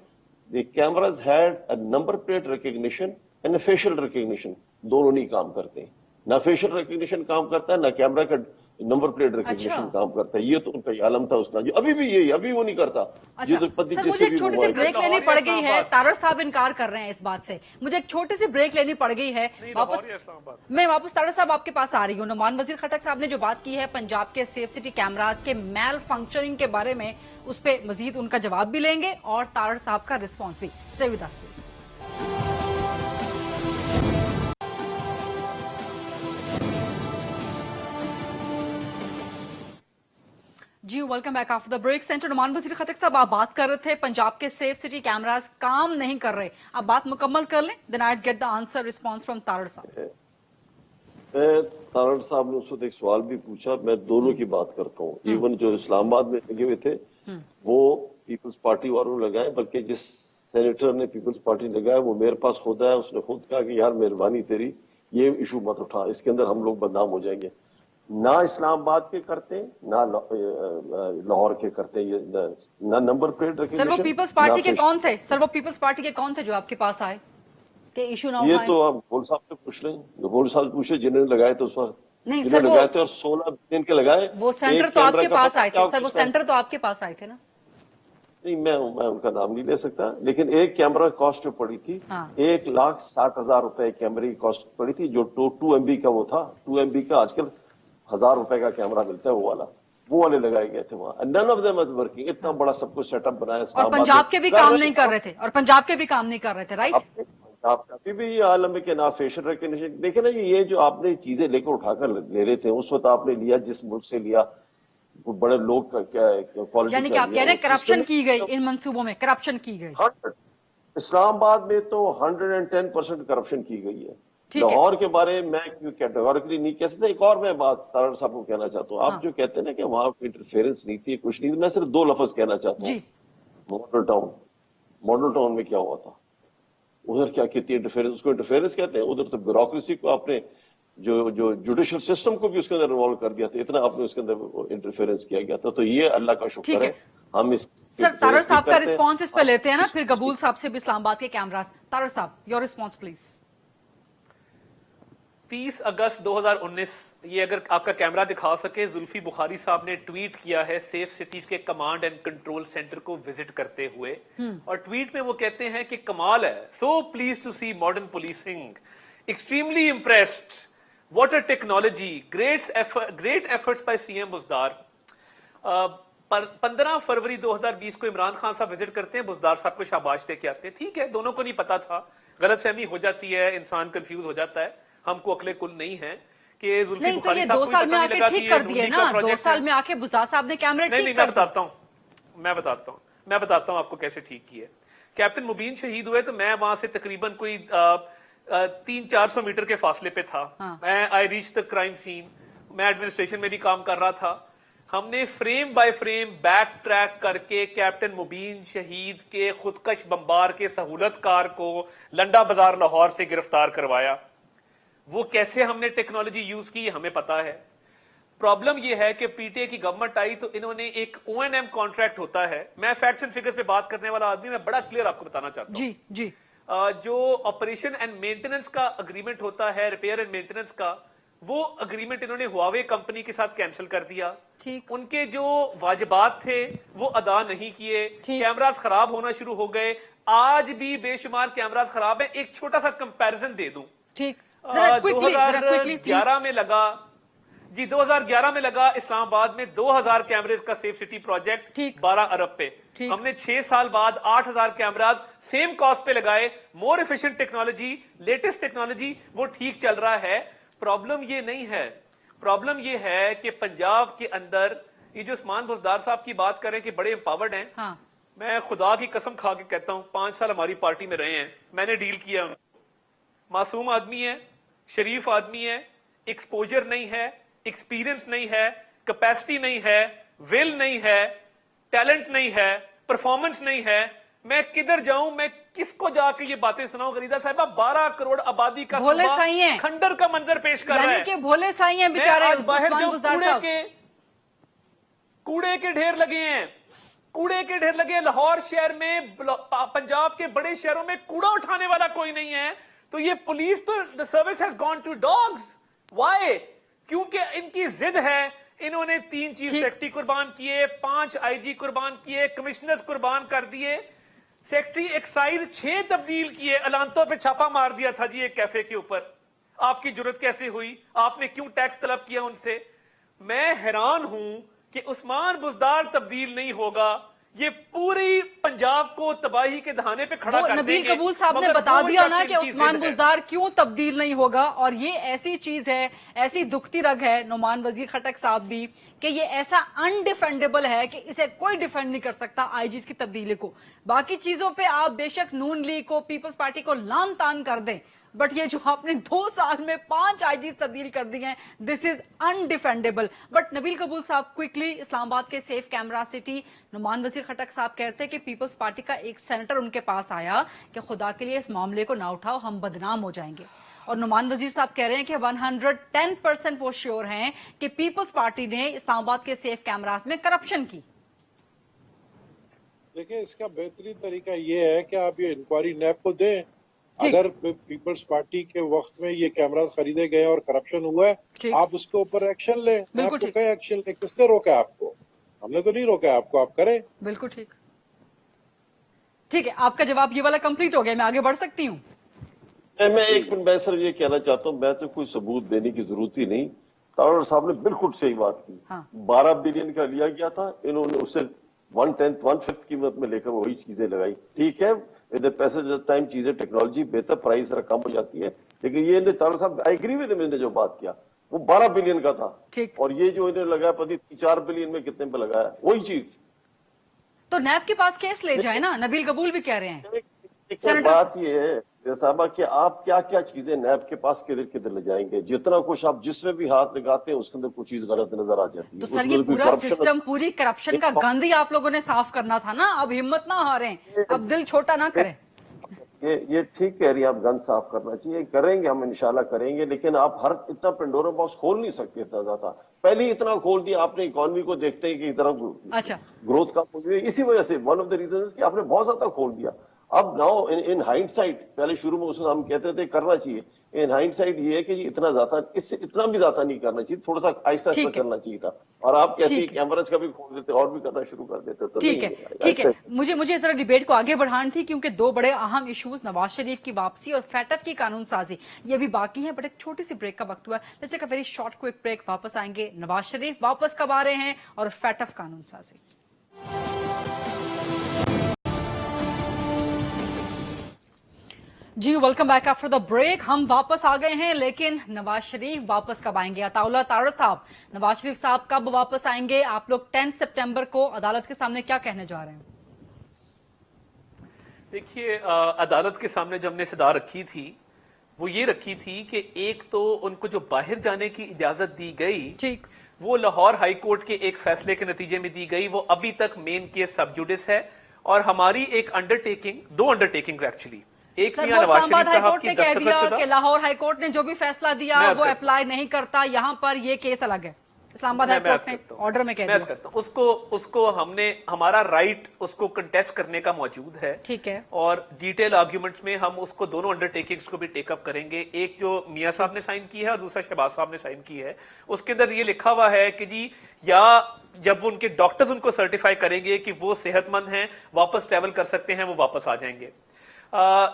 The cameras had a number plate recognition and facial recognition, दोनों नहीं काम करते। ना फेशियल रिकग्निशन काम करता है, ना कैमरा का नंबर प्लेट रिकग्निशन अच्छा। काम करता है। ये तो उनका आलम था उसका, जो अभी भी यही, अभी वो नहीं करता। अच्छा सर, मुझे एक छोटी सी ब्रेक लेनी पड़ गई है, तारड़ साहब इनकार कर रहे हैं इस बात से, मुझे एक छोटी सी ब्रेक लेनी पड़ गई है। मैं वापस तारड़ साहब आपके पास आ रही हूँ। नुमान वजीर खटक साहब ने जो बात की है पंजाब के सेफ सिटी कैमरास के मैल फंक्शनिंग के बारे में, उस पर मजीद उनका जवाब भी लेंगे और तारड़ साहब का रिस्पॉन्स भी। Stay with us please. जी welcome back after the break. Senator Numan Wazir Khattak साहब, आप बात कर रहे थे पंजाब के सेफ सिटी कैमरास काम नहीं कर रहे, आप बात मुकम्मल कर लें, then I get the answer response from Tarar साहब। तारड़ साहब ने उस वक्त एक सवाल भी पूछा, मैं दोनों की बात करता हूँ। इवन जो इस्लामाबाद में लगे हुए थे वो पीपल्स पार्टी वालों ने लगाए, बल्कि जिस सेनेटर ने पीपल्स पार्टी लगाया वो मेरे पास खुद है, उसने खुद कहा कि यार मेहरबानी तेरी, ये इशू मत उठा, इसके अंदर हम लोग बदनाम हो जाएंगे। ना इस्लामाबाद के करते, ना लाहौर के करते, ना नंबर प्लेट रखे। सर वो पीपल्स पार्टी के कौन थे? सर वो पीपल्स पार्टी के कौन थे जो आपके पास आए कि इशू ना ये उठाएं? तो आप गोल साहब से पूछ लें, गोल साहब पूछे जिन्होंने लगाए थे उस वक्त, नहीं जिन्होंने सर, वो लगाए थे और 16 बिलियन के लगाए। वो सेंटर एक तो कैमरा आपके का पास पता आए क्या थे सर, वो किसका? सेंटर तो आपके पास आए थे ना? नहीं, मैं उनका नाम नहीं ले सकता, लेकिन एक कैमरा कॉस्ट जो पड़ी थी हाँ। 1,60,000 रुपए कैमरे की कॉस्ट पड़ी थी, जो 2 MB का वो था। 2 MB का आजकल 1,000 रुपए का कैमरा मिलता है, वो वाले लगाए गए थे वहां। None of them is working. इतना बड़ा सब कुछ सेटअप बनाया और पंजाब के भी काम नहीं कर रहे थे, और पंजाब के भी काम नहीं कर रहे थे, राइट? आप अभी भी आलम के ना फेशियल रिकग्निशन देखे ना, ये जो आपने चीजें लेकर उठाकर ले रहे थे उस वक्त आपने लिया जिस मुल्क से लिया, वो बड़े लोग का क्या यानी कि आप कह रहे हैं करप्शन की गई इन मंसूबों में, करप्शन की गई। 100 इस्लामाबाद में तो 110% करप्शन की गई है। ठीक है। लाहौर के बारे में मैं कैटेगोरिकली नहीं कह सकता। एक और मैं बात तारड़ साहब को कहना चाहता हूँ, आप जो कहते हैं ना कि वहां इंटरफेरेंस नहीं थी, कुछ नहीं थी, मैं सिर्फ 2 लफ्ज कहना चाहता हूँ। मॉडल टाउन में क्या हुआ था, उधर क्या कहती है इंटरफेरेंस, उसको इंटरफेरेंस कहते हैं। उधर तो ब्यूरोक्रेसी को आपने जो जुडिशियल सिस्टम को भी उसके अंदर इन्वॉल्व कर दिया था, इतना आपने उसके अंदर इंटरफेरेंस किया गया था। तो ये अल्लाह का शुक्र है। हम इस सर तारड़ साहब का रिस्पांस इस पे लेते हैं ना, फिर कबूल साहब से भी इस्लामाबाद के कैमरास। तारड़ साहब योर रिस्पांस प्लीज। 30 अगस्त 2019, ये अगर आपका कैमरा दिखा सके, जुल्फी बुखारी साहब ने ट्वीट किया है सेफ सिटीज के कमांड एंड कंट्रोल सेंटर को विजिट करते हुए, और ट्वीट में वो कहते हैं कि कमाल है, so please to see modern policing, extremely impressed, what a technology, great efforts by CM Buzdar. 15 फरवरी 2020 को इमरान खान साहब विजिट करते हैं, बुज़दार साहब को शाबाश दे के आते हैं। ठीक है, दोनों को नहीं पता था, गलतफहमी हो जाती है, इंसान कंफ्यूज हो जाता है, हमको अकले कुल नहीं है कि जुल्फी नहीं तो बुखारी ये साहब 2 को साल पता में नहीं आके लगा ठीक कि कर ये दिए ढूंढी ना, का 2 प्रोजेक्ट साल है। में आके बुज़दार साहब ने कैमरे नहीं, ठीक मैं कर दिए। बताता हूँ आपको कैसे ठीक किया। कैप्टन मुबीन शहीद हुए तो मैं वहां से तकरीबन कोई 300-400 मीटर के फासले पे था। मैं I reach the crime scene, मैं एडमिनिस्ट्रेशन में भी काम कर रहा था। हमने frame by frame backtrack करके कैप्टन मुबीन शहीद के खुदकश बम्बार के सहूलतकार को लंडा बाजार लाहौर से गिरफ्तार करवाया। वो कैसे हमने टेक्नोलॉजी यूज की हमें पता है। प्रॉब्लम ये है कि पीटीआई की गवर्नमेंट आई तो इन्होंने एक ओएनएम कॉन्ट्रैक्ट होता है, मैं फैक्ट्स एंड फिगर्स पे बात करने वाला आदमी, मैं बड़ा क्लियर आपको बताना चाहता हूं। जी जी। जो ऑपरेशन एंड मेंटेनेंस का अग्रीमेंट होता है, रिपेयर एंड मेंटेनेंस का, वो अग्रीमेंट इन्होंने हुआवे कंपनी के साथ कैंसिल कर दिया। ठीक। उनके जो वाजिबात थे वो अदा नहीं किए, कैमरास खराब होना शुरू हो गए। आज भी बेशुमार कैमरास खराब है। एक छोटा सा कंपैरिजन दे दूं, ठीक, 2011 में लगा जी, 2011 में लगा इस्लामाबाद में 2000 कैमरे का सेफ सिटी प्रोजेक्ट 12 अरब पे। हमने 6 साल बाद 8000 कैमरास सेम कॉस्ट पे लगाए, more efficient technology, latest technology, वो ठीक चल रहा है। प्रॉब्लम ये नहीं है, प्रॉब्लम ये है कि पंजाब के अंदर ये जो उस्मान बुज़दार साहब की बात करें कि बड़े एम्पावर्ड हैं, हाँ। मैं खुदा की कसम खा के कहता हूं 5 साल हमारी पार्टी में रहे हैं, मैंने डील किया। मासूम आदमी है, शरीफ आदमी है, एक्सपोजर नहीं है, एक्सपीरियंस नहीं है, कैपेसिटी नहीं है, विल नहीं है, टैलेंट नहीं है, परफॉर्मेंस नहीं है। मैं किधर जाऊं, मैं किसको जाके ये बातें सुनाऊं? गरीदा साहिबा 12 करोड़ आबादी का भोले साईं हैं, खंडर का मंजर पेश कर रहा है। यानी कि भोले साईं हैं बेचारे। आज बाहर जो कूड़े के ढेर लगे हैं, कूड़े के ढेर लगे हैं लाहौर शहर में, पंजाब के बड़े शहरों में कूड़ा उठाने वाला कोई नहीं है। तो ये पुलिस तो the service has gone to dogs. Why? क्योंकि इनकी जिद है انہوں نے 3 چیف سیکرٹری قربان کیے, 5 IG قربان کیے, کمشنرز قربان کر دیے, سیکرٹری ایکسائز 6 تبدیل کیے, علانتوں پہ چھاپا مار دیا تھا جی ایک کیفے کے اوپر. آپ کی جرت کیسے ہوئی؟ آپ نے کیوں ٹیکس طلب کیا ان سے؟ میں حیران ہوں کہ عثمان بزدار تبدیل نہیں ہوگا. یہ پوری پنجاب کو تباہی کے دہانے پہ کھڑا کر دیں گے. نبیل قبول صاحب نے بتا دیا نا کہ عثمان بزدار کیوں تبدیل نہیں ہوگا, اور یہ ایسی چیز ہے, ایسی دکھتی رگ ہے نعمان وزیر خٹک صاحب بھی, کہ یہ ایسا انڈیفینڈیبل ہے کہ اسے کوئی ڈیفینڈ نہیں کر سکتا IGs کی تبدیلی کو. باقی چیزوں پہ آپ بے شک نون لیگ کو, پیپلز پارٹی کو لان تان کر دیں, بٹ یہ جو آپ نے 2 سال میں 5 IGs تبدیل کر دی ہیں, دس از انڈیفینڈیبل. بٹ نبیل قبول صاحب کوئکلی, اسلام آباد کے سیف کیمرہ سٹی, نعمان وزیر خٹک صاحب کہتے ہیں کہ پیپلز پارٹی کا ایک سینیٹر ان کے پاس آیا کہ خدا کے لیے اس معاملے کو نہ اٹھاؤ, ہم بدنام ہو جائیں گے. اور نعمان وزیر صاحب کہہ رہے ہیں کہ 110% وہ شیور ہیں کہ پیپلز پارٹی نے اسلام آباد کے سیف کیمراز میں کرپشن کی. دیکھیں, اس کا بہترین طریقہ یہ ہے کہ آپ یہ انکوائری نیب کو دیں. اگر پیپلز پارٹی کے وقت میں یہ کیمراز خریدے گئے اور کرپشن ہوا ہے, آپ اس کے اوپر ایکشن لیں. آپ کو کہیں ایکشن لیں, کس نے روکا آپ کو؟ ہم نے تو نہیں روکا آپ کو, آپ کریں. بالکل ٹھیک. ٹھیک ہے, آپ کا جواب یہ والا کمپلیٹ ہو گیا, میں آگے بڑھ سکتی ہوں؟ میں ایک منٹ میں صرف یہ کہنا چاہتا ہوں, میں تو کوئی ثبوت دینے کی ضرورت ہی نہیں. تارڑ صاحب نے بالکل صحیح بات کی. 12 بلین کا لیا گیا تھا, انہوں نے اسے 1/10 قیمت میں لے کر وہی چیزیں لگائی. ٹھیک ہے, ود پیسج آف ٹائم چیزیں, ٹیکنالوجی بہتر, پرائز ذرا کم ہو جاتی ہے, لیکن یہ تارڑ صاحب آئی ایگری ود نے جو بات کیا وہ 12 بلین کا تھا, اور یہ جو انہوں نے لگایا پتی 4 بلین میں کتنے پہ لگایا, وہی چیز. تو نیب کے پاس کیس لے جائے نا, نبیل قبول بھی کہہ رہے ہیں. بات یہ ہے صاحبہ کہ آپ کیا کیا چیزیں نیب کے پاس کدھر کدھر لے جائیں گے. جتنا کچھ آپ جس میں بھی ہاتھ لگاتے ہیں اس کے اندر کچھ چیز غلط نظر آ جاتی ہے. تو سر یہ پورا سسٹم, پوری کرپشن کا گند ہی آپ لوگوں نے صاف کرنا تھا نا. اب ہمت نہ ہاریں, اب دل چھوٹا نہ کریں. یہ ٹھیک کہہ رہی ہیں آپ, گند صاف کرنا چاہیے, کریں گے ہم انشاءاللہ کریں گے, لیکن آپ ہر اتنا پنڈورا باکس کھول نہیں سکتے اتنا زیادہ. پہلے اتنا کھول دیا آپ نے, اکانومی کو دیکھتے ہیں کہ طرف گروتھ کا, اسی وجہ سے ون آف دا ریزنز کہ آپ نے بہت زیادہ کھول دیا. اب ناؤ ان ہائنڈ سائٹ, پہلے شروع میں اس ہم کہتے تھے کرنا چاہیے, ان ہائنڈ سائٹ یہ ہے کہ اتنا زیادہ, اس سے اتنا بھی زیادہ نہیں کرنا چاہیے, تھوڑا سا آہستہ آہستہ کرنا چاہیے تھا. اور آپ کہتے ہیں کیمراز کا بھی کھول دیتے اور بھی کرنا شروع کر دیتے. تو ٹھیک ہے, ٹھیک ہے, مجھے ذرا ڈیبیٹ کو آگے بڑھانی تھی, کیونکہ 2 بڑے اہم ایشوز, نواز شریف کی واپسی اور فیٹف کی قانون سازی, یہ بھی باقی ہیں. بٹ ایک چھوٹی سی بریک کا وقت ہوا ہے, let's take a very short quick break. واپس آئیں گے, نواز شریف واپس کب آ رہے ہیں اور فیٹف قانون سازی. جی welcome back after the break. ہم واپس آ گئے ہیں, لیکن نواز شریف واپس کب آئیں گے؟ عطاء اللہ تارڑ صاحب, نواز شریف صاحب کب واپس آئیں گے؟ آپ لوگ 10 سپٹمبر کو عدالت کے سامنے کیا کہنے جا رہے ہیں؟ دیکھیے, عدالت کے سامنے جو ہم نے صدا رکھی تھی وہ یہ رکھی تھی کہ ایک تو ان کو جو باہر جانے کی اجازت دی گئی, ٹھیک, وہ لاہور ہائی کورٹ کے ایک فیصلے کے نتیجے میں دی گئی. وہ ابھی تک مین کیس سب جوڈس ہے, اور ہماری ایک انڈرٹیکنگ, 2 انڈرٹیکنگز ایکچولی, ایک میاں نواز شریف صاحب کی دستخط شدہ, کہ لاہور ہائی کورٹ نے جو بھی فیصلہ دیا وہ اپلائی نہیں کرتا, یہاں پر یہ کیس الگ ہے. اسلام آباد ہائی کورٹ نے آرڈر میں کہہ دیا. میں کرتا ہوں اس کو ہم نے, ہمارا رائٹ اس کو کنٹیسٹ کرنے کا موجود ہے. ٹھیک ہے, اور ڈیٹیل آرگیومنٹس میں ہم اس کو دونوں انڈرٹیکنگز کو بھی ٹیک اپ کریں گے. ایک جو میاں صاحب نے سائن کی ہے اور دوسرا شہباز صاحب نے سائن کی ہے, اس کے اندر یہ لکھا ہوا ہے کہ جی, یا جب ان کے ڈاکٹرز ان کو سرٹیفائی کریں گے کہ وہ صحت مند ہیں, واپس ٹریول کر سکتے ہیں, وہ واپس آ جائیں گے.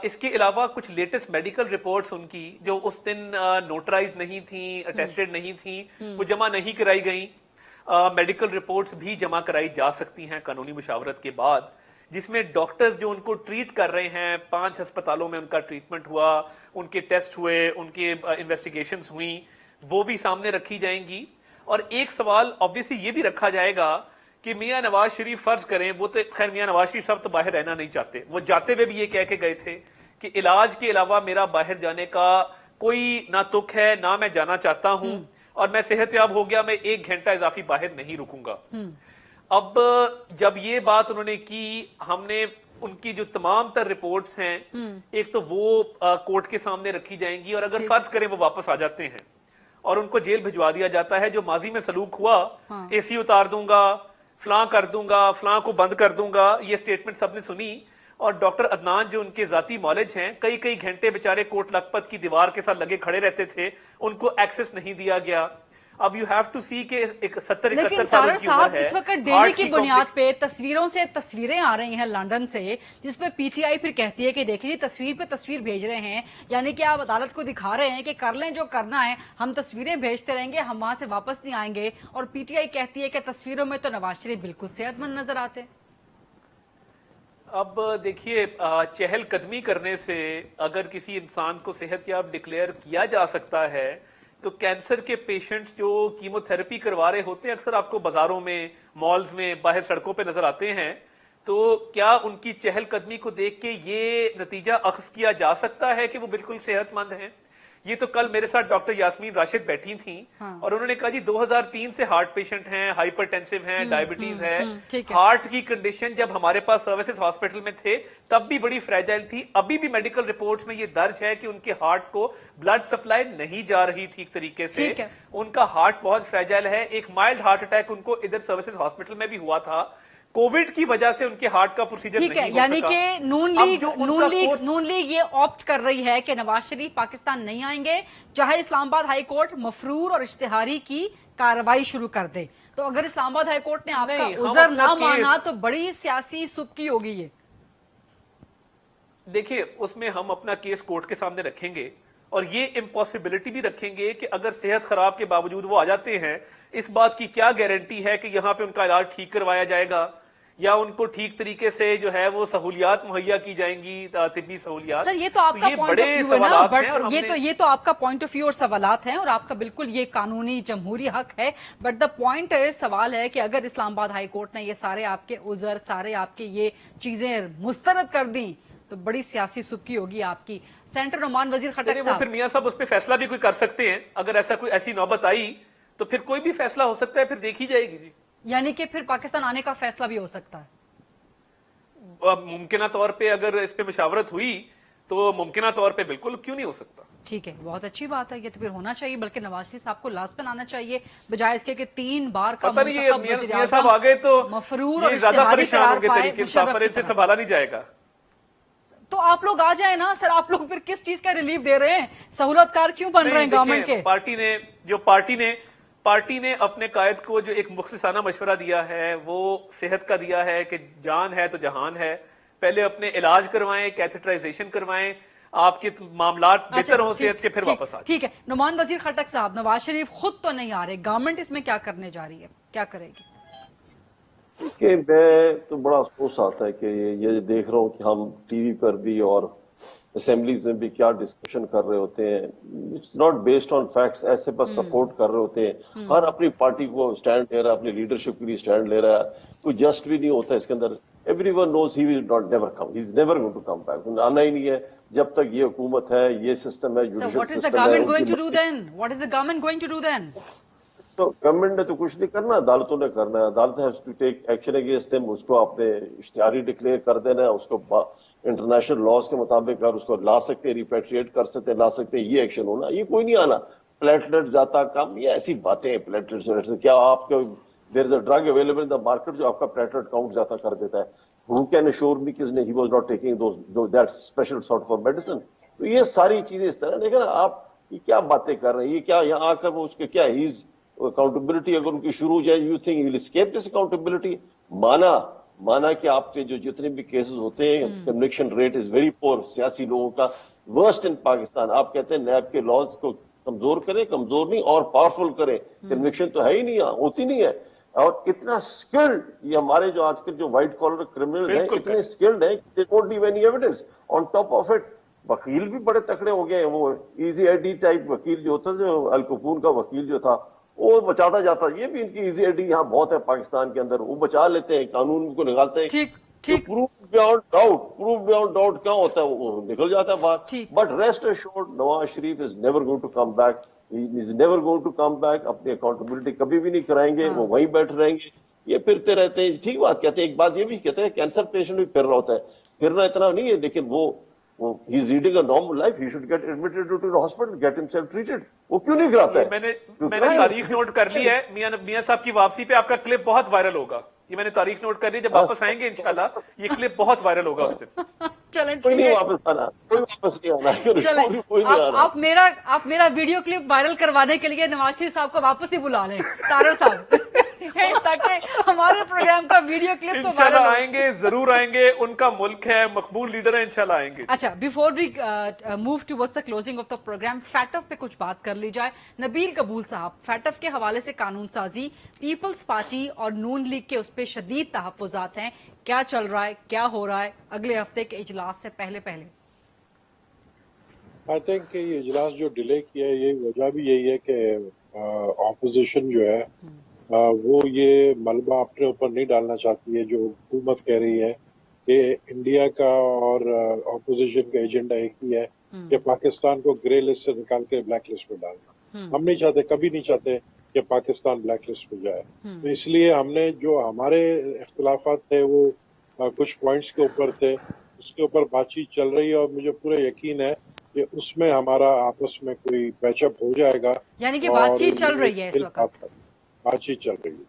اس کے علاوہ کچھ لیٹسٹ میڈیکل رپورٹس ان کی جو اس دن نوٹرائز نہیں تھیں, اٹیسٹڈ نہیں تھیں, وہ جمع نہیں کرائی گئیں. میڈیکل رپورٹس بھی جمع کرائی جا سکتی ہیں قانونی مشاورت کے بعد, جس میں ڈاکٹرز جو ان کو ٹریٹ کر رہے ہیں, 5 ہسپتالوں میں ان کا ٹریٹمنٹ ہوا, ان کے ٹیسٹ ہوئے, ان کے انویسٹیگیشنز ہوئیں, وہ بھی سامنے رکھی جائیں گی. اور ایک سوال آبویسلی یہ بھی رکھا جائے گا کہ میاں نواز شریف فرض کریں, وہ تو خیر میاں نواز شریف صاحب تو باہر رہنا نہیں چاہتے, وہ جاتے ہوئے بھی یہ کہہ کے گئے تھے کہ علاج کے علاوہ میرا باہر جانے کا کوئی نہ تک ہے نہ میں جانا چاہتا ہوں, اور میں صحت یاب ہو گیا, میں 1 گھنٹہ اضافی باہر نہیں رکوں گا. اب جب یہ بات انہوں نے کی, ہم نے ان کی جو تمام تر رپورٹس ہیں, ایک تو وہ کورٹ کے سامنے رکھی جائیں گی, اور اگر فرض کریں وہ واپس آ جاتے ہیں اور ان کو جیل بھجوا دیا جاتا ہے, جو ماضی میں سلوک ہوا, اے سی اتار دوں گا, فلاں کر دوں گا, فلاں کو بند کر دوں گا, یہ سٹیٹمنٹ سب نے سنی. اور ڈاکٹر عدنان جو ان کے ذاتی مالج ہیں, کئی گھنٹے بیچارے کوٹ لکھپت کی دیوار کے ساتھ لگے کھڑے رہتے تھے, ان کو ایکسس نہیں دیا گیا. اب یو ہیو ٹو سی کہ 70-71 لیکن سال سارا کی عمر صاحب ہے. اس وقت ڈیلی ہارٹ کی بنیاد پہ تصویروں سے تصویریں آ رہی ہیں لندن سے، جس پہ پی ٹی آئی پھر کہتی ہے کہ دیکھیں تصویر پہ تصویر بھیج رہے ہیں، یعنی کہ آپ عدالت کو دکھا رہے ہیں کہ کر لیں جو کرنا ہے، ہم تصویریں بھیجتے رہیں گے، ہم وہاں سے واپس نہیں آئیں گے. اور پی ٹی آئی کہتی ہے کہ تصویروں میں تو نواز شریف بالکل صحت مند نظر آتے ہیں. اب دیکھیے چہل قدمی کرنے سے اگر کسی انسان کو صحت یاب ڈکلیئر کیا جا سکتا ہے تو کینسر کے پیشنٹس جو کیمو تھراپی کروا رہے ہوتے ہیں اکثر آپ کو بازاروں میں، مالز میں، باہر سڑکوں پہ نظر آتے ہیں، تو کیا ان کی چہل قدمی کو دیکھ کے یہ نتیجہ اخذ کیا جا سکتا ہے کہ وہ بالکل صحت مند ہیں؟ یہ تو کل میرے ساتھ ڈاکٹر یاسمین راشد بیٹھی تھیں اور انہوں نے کہا جی 2003 سے ہارٹ پیشنٹ ہیں، ہائپر ٹینسو ہیں، ڈائبٹیز ہے، ہارٹ کی کنڈیشن جب ہمارے پاس سروسز ہاسپٹل میں تھے تب بھی بڑی فریجائل تھی. ابھی بھی میڈیکل رپورٹس میں یہ درج ہے کہ ان کے ہارٹ کو بلڈ سپلائی نہیں جا رہی ٹھیک طریقے سے، ان کا ہارٹ بہت فریجائل ہے. ایک مائلڈ ہارٹ اٹیک ان کو ادھر سروسز ہاسپٹل میں بھی ہوا تھا، کووڈ کی وجہ سے ان کے ہارٹ کا پروسیجر نہیں ہو سکا. یعنی کہ نون لیگ یہ آپٹ کر رہی ہے کہ نواز شریف پاکستان نہیں آئیں گے چاہے اسلام آباد ہائی کورٹ مفرور اور اشتہاری کی کارروائی شروع کر دے. تو اگر اسلام آباد ہائی کورٹ نے آپ کا عذر نہ مانا تو بڑی سیاسی سبکی ہوگی. یہ دیکھیے اس میں ہم اپنا کیس کورٹ کے سامنے رکھیں گے اور یہ امپاسبلٹی بھی رکھیں گے کہ اگر صحت خراب کے باوجود وہ آ جاتے ہیں، اس بات کی کیا گارنٹی ہے کہ یہاں پہ ان کا علاج ٹھیک کروایا جائے گا یا ان کو ٹھیک طریقے سے جو ہے وہ سہولیات مہیا کی جائیں گی، طبی سہولیات. سر یہ تو آپ کا پوائنٹ آف ویو ہے نا، بٹ یہ تو آپ کا پوائنٹ آف ویو اور سوالات ہیں اور آپ کا بالکل یہ قانونی جمہوری حق ہے. بٹ دا پوائنٹ سوال ہے کہ اگر اسلام آباد ہائی کورٹ نے یہ سارے آپ کے عذر، سارے آپ کے یہ چیزیں مسترد کر دیں تو بڑی سیاسی سبکی ہوگی آپ کی. سینٹر نعمان وزیر خٹک صاحب، پھر میاں صاحب اس پہ فیصلہ بھی کوئی کر سکتے ہیں، اگر ایسا کوئی ایسی نوبت آئی تو پھر کوئی بھی فیصلہ ہو سکتا ہے، پھر دیکھی جائے گی. جی یعنی کہ پھر پاکستان آنے کا فیصلہ بھی ہو سکتا ہے ممکنہ طور پہ، اگر اس پہ مشاورت ہوئی تو ممکنہ طور پہ بالکل کیوں نہیں ہو سکتا. ٹھیک ہے، بہت اچھی بات ہے. یہ تو پھر ہونا چاہیے، بلکہ نواز شریف صاحب کو لازمن آنا چاہیے بجائے اس کے کہ 3 بار کا منتخب وزیر اعظم مفرور اور اشتہاری قرار پائے. ان سے سنبھالا نہیں جائے گا. تو آپ لوگ آ جائیں نا سر، آپ لوگ پھر کس چیز کا ریلیف دے رہے ہیں؟ سہولت کار کیوں بن رہے ہیں گورنمنٹ کے؟ پارٹی نے اپنے قائد کو جو ایک مخلصانہ مشورہ دیا ہے وہ صحت کا دیا ہے کہ جان ہے تو جہان ہے. پہلے اپنے علاج کروائیں، کیتھیٹرائزیشن کروائیں، آپ کے معاملات بہتر ہوں صحت کے، پھر واپس آ جائیں. ٹھیک ہے. نعمان وزیر خٹک صاحب، نواز شریف خود تو نہیں آ رہے، گورنمنٹ اس میں کیا کرنے جا رہی ہے، کیا کرے گی؟ کہ میں تو بڑا افسوس آتا ہے کہ یہ دیکھ رہا ہوں کہ ہم ٹی وی پر بھی اور اسمبلیز میں بھی کیا ڈسکشن کر رہے ہوتے ہیں. It's not based on facts. ایسے بس سپورٹ کر رہے ہوتے ہیں، ہر اپنی پارٹی کو سٹینڈ لے رہا ہے، اپنی لیڈرشپ کے لیے سٹینڈ لے رہا ہے. کوئی جسٹ بھی نہیں ہوتا اس کے اندر. Every one knows he will not never come, he is never going to come back. آنا ہی نہیں ہے جب تک یہ حکومت ہے، یہ سسٹم ہے، judicial What is the system government ہے. going to do then? What is the government going to do then? تو گورنمنٹ نے تو کچھ نہیں کرنا، عدالتوں نے کرنا ہے. عدالت has to take action against them. اس کو اپنے اشتہاری ڈکلیئر کر دینا ہے، اس کو انٹرنیشنل لاز کے مطابق اگر اس کو لا سکتے، ریپیٹریٹ کر سکتے، لا سکتے، یہ ایکشن ہونا. یہ کوئی نہیں آنا. پلیٹلیٹ جاتا کم، یہ ایسی باتیں ہیں. پلیٹلیٹ کیا آپ کو there is a drug available in the market جو آپ کا پلیٹلیٹ کاؤنٹ زیادہ کر دیتا ہے. ہو کین ایشور می کہ he was not taking that special sort of medicine. تو یہ ساری چیزیں اس طرح دیکھیں نا آپ، یہ کیا باتیں کر رہے ہیں، یہ کیا یہاں آ کر وہ اس کے کیا ہیز اکاؤنٹیبلٹی اگر ان کی شروع ہو جائے، you think he will escape this accountability. مانا کہ آپ کے جو جتنے بھی کیسز ہوتے ہیں conviction rate is very poor. سیاسی لوگوں کا ورسٹ ان پاکستان. آپ کہتے ہیں نیب کے لاز کو کمزور کریں، کمزور نہیں اور پاورفل کریں. کنوکشن تو ہے ہی نہیں، ہوتی نہیں ہے. اور اتنا اسکلڈ یہ ہمارے جو آج کل جو وائٹ کالر کرمنل ہیں اتنے اسکلڈ ہیں they don't give any evidence. On top of it وکیل بھی بڑے تکڑے ہو گئے ہیں. وہ ایزی آئی ڈی ٹائپ وکیل جو ہوتا جو الکپون کا وکیل جو تھا وہ بچاتا جاتا. یہ بھی ان کی ایزی آئی ڈی یہاں بہت ہے پاکستان کے اندر. وہ بچا لیتے ہیں، قانون کو نکالتے ہیں. پروف بیاؤنڈ ڈاؤٹ کیا ہوتا ہے وہ نکل جاتا ہے باہر. But rest assured Nawaz Sharif is never going to come back. Is never going to come back. اپنی اکاؤنٹیبلٹی کبھی بھی نہیں کرائیں گے. وہ وہیں بیٹھ رہیں گے. یہ پھرتے رہتے ہیں. ٹھیک بات کہتے ہیں. ایک بات یہ بھی کہتے ہیں کینسر پیشنٹ بھی پھر رہا ہوتا ہے. پھرنا اتنا نہیں ہے لیکن وہ he is leading a normal life. He should get admitted to the hospital, get himself treated. وہ کیوں نہیں کراتا ہے؟ میں نے تاریخ نوٹ کر لی ہے. میاں صاحب کی واپسی پہ آپ کا کلپ بہت وائرل ہوگا. یہ میں نے تاریخ نوٹ کر لی. جب واپس آئیں گے انشاءاللہ یہ کلپ بہت وائرل ہوگا اس دن. चलें कोई ठीक नहीं है। वापस आना, कोई वापस नहीं आना, चलें, कोई नहीं आना। आप मेरा वीडियो क्लिप वायरल करवाने के लिए नवाज शरीफ साहब को वापस ही बुला लें, तारड़ साहब, ताकि हमारे प्रोग्राम का वीडियो क्लिप तो वायरल इंशाल्लाह हो। आएंगे, जरूर आएंगे, उनका मुल्क है, मकबूल लीडर है, इंशाल्लाह आएंगे। अच्छा, before we move towards the closing of the programme, FATF पे कुछ बात कर ली जाए। नबील कबूल साहब, फैटफ के हवाले से कानून साजी, पीपल्स पार्टी और नून लीग के उस पर शदीद तहफ्फुज़ात हैं, क्या चल रहा है, क्या हो रहा है अगले हफ्ते के इजलास से पहले? आई थिंक कि ये इजलास जो डिले किया है, ये वजह भी यही है कि ऑपोजिशन जो है वो ये मलबा अपने ऊपर नहीं डालना चाहती है। जो हुकूमत कह रही है कि इंडिया का और ऑपोजिशन का एजेंडा एक ही है कि पाकिस्तान को ग्रे लिस्ट से निकाल के ब्लैक लिस्ट में डालना। हम नहीं चाहते, कभी नहीं चाहते कि पाकिस्तान ब्लैक लिस्ट में जाए। तो इसलिए हमने जो हमारे इख्तिलाफात थे वो कुछ पॉइंट्स के ऊपर थे, उसके ऊपर बातचीत चल रही है और मुझे पूरा यकीन है कि उसमें हमारा आपस में कोई पैचअप हो जाएगा। यानी कि और बातचीत चल रही है इस वक्त? बातचीत चल रही है,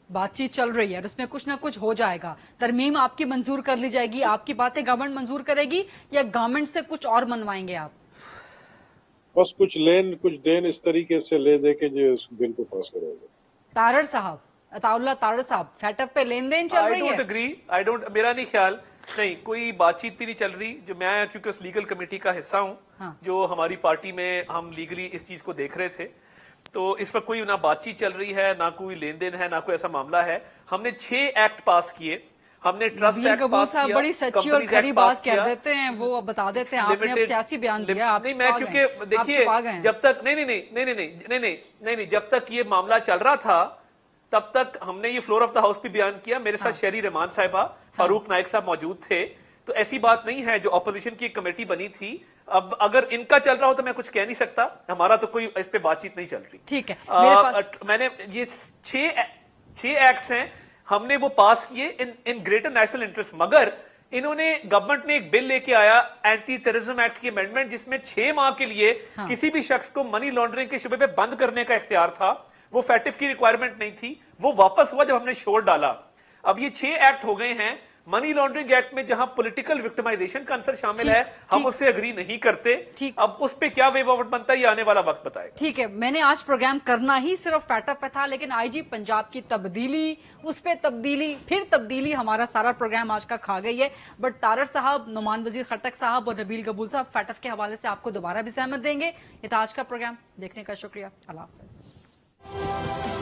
बातचीत चल रही है और उसमें कुछ ना कुछ हो जाएगा। तरमीम आपकी मंजूर कर ली जाएगी, आपकी बातें गवर्नमेंट मंजूर करेगी या गवर्नमेंट से कुछ और मनवाएंगे आप? बस कुछ लेन कुछ देन इस तरीके से ले दे के जो उस बिल को पास करोगे। तारड़ साहब, अताउल्लाह तारड़ साहब, फैटफ पे लेन देन चल रही है? आई डोंट, मेरा नहीं ख्याल, नहीं कोई बातचीत भी नहीं चल रही। जो मैं क्योंकि उस लीगल कमेटी का हिस्सा हूं, हाँ। जो हमारी पार्टी में हम लीगली इस चीज को देख रहे थे, तो इस वक्त कोई ना बातचीत चल रही है, ना कोई लेन देन है, ना कोई ऐसा मामला है। हमने 6 एक्ट पास किए, हमने ट्रस्ट एक्ट पास किया, बड़ी सच्ची और खरी बात कह देते हैं, वो बता देते हैं। आपने अब सियासी बयान दिया, आप नहीं, मैं क्योंकि देखिए जब तक नहीं, जब तक ये मामला चल रहा था तब तक हमने ये फ्लोर ऑफ द हाउस भी बयान किया। मेरे साथ शहरी रहमान साहिबा, फारूक नाइक साहब मौजूद थे, तो ऐसी बात नहीं है। जो ऑपोजिशन की एक कमेटी बनी थी, अब अगर इनका चल रहा हो तो मैं कुछ कह नहीं सकता, हमारा तो कोई इस पे बातचीत नहीं चल रही। ठीक है, मेरे पास मैंने ये 6 एक्ट्स हैं, हमने वो पास किए इन ग्रेटर नेशनल इंटरेस्ट। मगर इन्होंने, गवर्नमेंट ने एक बिल लेके आया, एंटी टेररिज्म एक्ट की अमेंडमेंट, जिसमें 6 माह के लिए किसी भी शख्स को मनी लॉन्ड्रिंग के शुबे पे बंद करने का इख्तियार था। वो फैटिफ की रिक्वायरमेंट नहीं थी, वो वापस हुआ जब हमने शोर डाला। अब ये 6 एक्ट हो गए हैं। मनी लॉन्ड्रिंग एक्ट में जहां पॉलिटिकल विक्टिमाइजेशन का आंसर शामिल है, हम उससे अग्री नहीं करते। अब उस पे क्या वे वोट बनता है, ये आने वाला वक्त बताएगा। ठीक है, मैंने आज प्रोग्राम करना ही सिर्फ फैटअप पे था, लेकिन आईजी पंजाब की तब्दीली, उस पे तब्दीली, फिर तब्दीली, हमारा सारा प्रोग्राम आज का खा गई है। बट तारड़ साहब, नुमान वजीर खटक साहब और नबील कबूल साहब फैटअप के हवाले से आपको दोबारा भी सहमत देंगे। ये था आज का प्रोग्राम, देखने का शुक्रिया, अल्लाह हाफिज।